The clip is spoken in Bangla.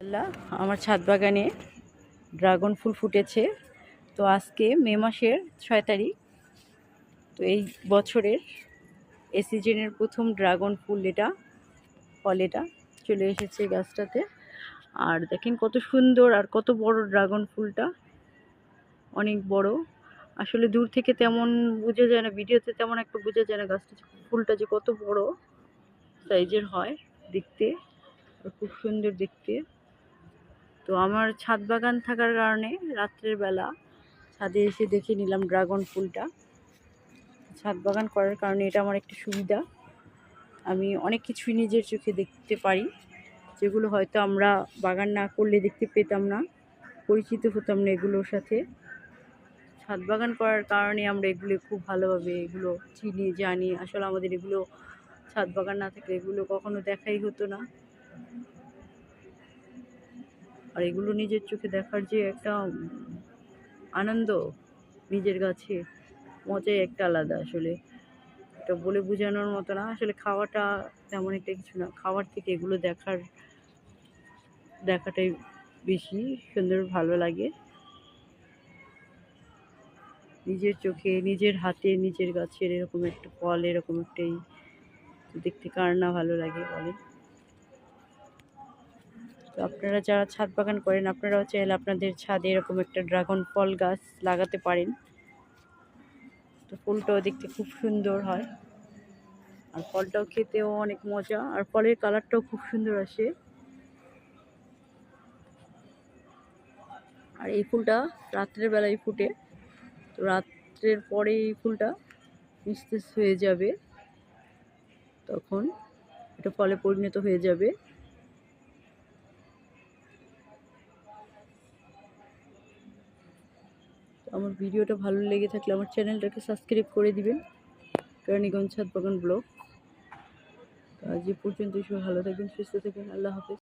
আল্লাহ, আমার ছাদ বাগানে ড্রাগন ফুল ফুটেছে। তো আজকে মে মাসের 6 তারিখ। তো এই বছরের এই সিজনের প্রথম ড্রাগন ফুল এটা, ফল এটা চলে এসেছে গাছটাতে। আর দেখেন কত সুন্দর আর কত বড় ড্রাগন ফুলটা, অনেক বড়। আসলে দূর থেকে তেমন বোঝা যায় না, ভিডিওতে তেমন একটা বোঝা যায় না গাছটা, ফুলটা যে কত বড় সাইজের হয় দেখতে, খুব সুন্দর দেখতে। তো আমার ছাদ বাগান থাকার কারণে রাত্রের বেলা ছাদে এসে দেখে নিলাম ড্রাগন ফুলটা। ছাদ বাগান করার কারণে এটা আমার একটা সুবিধা, আমি অনেক কিছুই নিজের চোখে দেখতে পারি, যেগুলো হয়তো আমরা বাগান না করলে দেখতে পেতাম না, পরিচিত হতাম না এগুলোর সাথে। ছাদ বাগান করার কারণে আমরা এগুলো খুব ভালোভাবে এগুলো চিনি জানি। আসলে আমাদের এগুলো ছাদ বাগান না থাকলে এগুলো কখনো দেখাই হতো না। আর এগুলো নিজের চোখে দেখার যে একটা আনন্দ, নিজের কাছে মজাই একটা আলাদা। আসলে এটা বলে বোঝানোর মতো না। আসলে খাওয়াটা তেমন একটা কিছু না, খাওয়ার থেকে এগুলো দেখাটাই বেশি সুন্দর, ভালো লাগে। নিজের চোখে, নিজের হাতে, নিজের গাছের এরকম একটা ফল, এরকম একটাই দেখতে কার না ভালো লাগে বলে। তো আপনারা যারা ছাদ বাগান করেন, আপনারাও চাইলে আপনাদের ছাদে এরকম একটা ড্রাগন ফল গাছ লাগাতে পারেন। তো ফুলটাও দেখতে খুব সুন্দর হয়, আর ফলটাও খেতেও অনেক মজা, আর ফলের কালারটাও খুব সুন্দর আসে। আর এই ফুলটা রাত্রের বেলায় ফুটে। তো রাত্রের পরে এই ফুলটা নিস্তেজ হয়ে যাবে, তখন এটা ফলে পরিণত হয়ে যাবে। আমার ভিডিওটা ভালো লেগে থাকলে আমার চ্যানেলটাকে সাবস্ক্রাইব করে দিবেন, কেরানীগঞ্জ ছাদ বাগান ব্লগ। আজ এ পর্যন্ত, সবাই ভালো থাকবেন, সুস্থ থাকবেন, আল্লাহ হাফেজ।